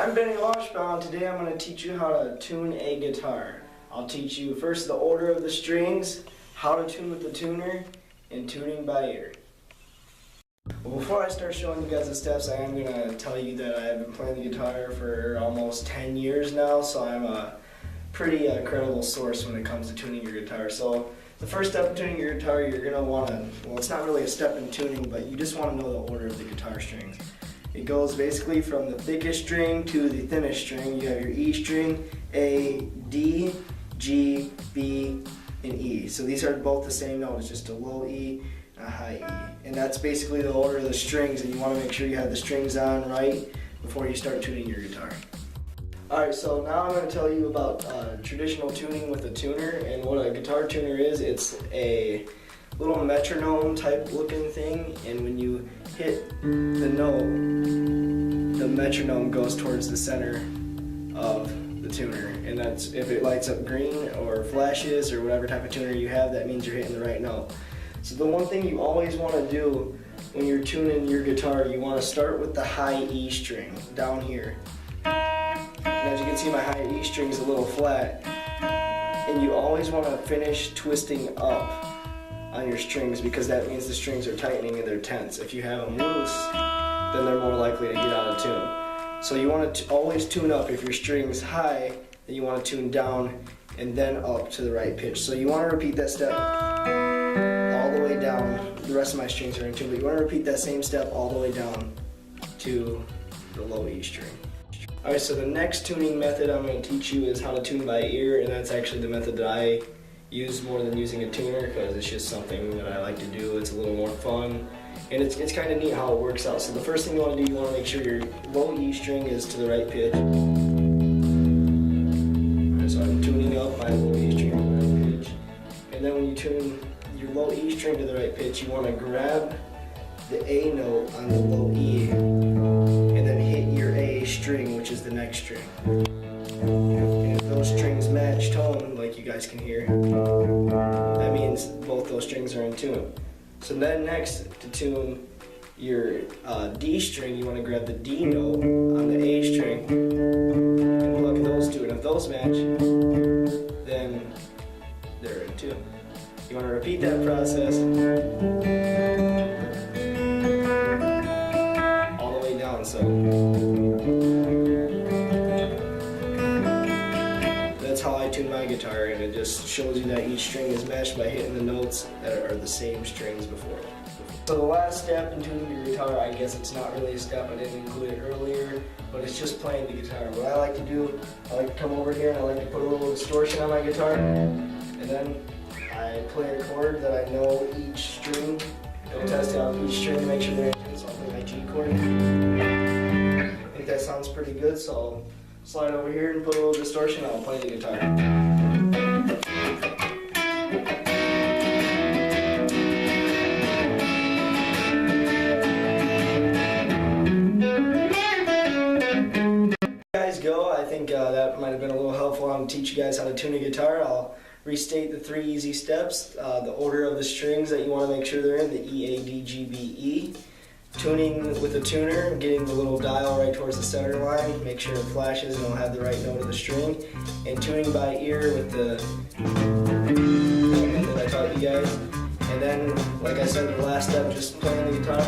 I'm Benny Washbaum. Today I'm going to teach you how to tune a guitar. I'll teach you first the order of the strings, how to tune with the tuner, and tuning by ear. Well, before I start showing you guys the steps, I am going to tell you that I have been playing the guitar for almost 10 years now, so I'm a pretty credible source when it comes to tuning your guitar. So the first step in tuning your guitar, you're going to want to, well, it's not really a step in tuning, but you just want to know the order of the guitar strings. It goes basically from the thickest string to the thinnest string. You have your E string, A, D, G, B, and E. So these are both the same note. It's just a low E and a high E. And that's basically the order of the strings, and you want to make sure you have the strings on right before you start tuning your guitar. Alright, so now I'm going to tell you about traditional tuning with a tuner. And what a guitar tuner is, it's a little metronome type looking thing, and when you hit the note, the metronome goes towards the center of the tuner, and that's if it lights up green or flashes or whatever type of tuner you have, that means you're hitting the right note. So the one thing you always want to do when you're tuning your guitar, you want to start with the high E string down here. And as you can see, my high E string is a little flat, and you always want to finish twisting up on your strings, because that means the strings are tightening and they're tense. If you have them loose, then they're more likely to get out of tune. So you want to always tune up. If your string is high, then you want to tune down and then up to the right pitch. So you want to repeat that step all the way down. The rest of my strings are in tune, but you want to repeat that same step all the way down to the low E string. Alright, so the next tuning method I'm going to teach you is how to tune by ear, and that's actually the method that I use more than using a tuner, because it's just something that I like to do. It's a little more fun, and it's kind of neat how it works out. So the first thing you want to do, you want to make sure your low E string is to the right pitch. Right, so I'm tuning up my low E string to the right pitch, and then when you tune your low E string to the right pitch, you want to grab the A note on the low E and then hit your A string, which is the next string. And if those strings match tone, like you guys can hear, that means both those strings are in tune. So then next, to tune your D string, you want to grab the D note on the A string and plug those two. And if those match, then they're in tune. You want to repeat that process all the way down. So that's how I tune my guitar, and it just shows you that each string is matched by hitting the notes that are the same strings before it. So the last step in tuning your guitar, I guess it's not really a step, I didn't include it earlier, but it's just playing the guitar. What I like to do, I like to come over here and I like to put a little distortion on my guitar, and then I play a chord that I know each string. I'll test out each string to make sure they're in tune, so I'll play my G chord. I think that sounds pretty good, so I'll slide over here and put a little distortion, I'll play the guitar. Guys go, I think that might have been a little helpful on to teach you guys how to tune a guitar. I'll restate the 3 easy steps, the order of the strings that you want to make sure they're in, the E, A, D, G, B, E. Tuning with a tuner, getting the little dial right towards the center line, make sure it flashes and it'll have the right note of the string. And tuning by ear with the method I taught you guys. And then, like I said, the last step, just playing the guitar.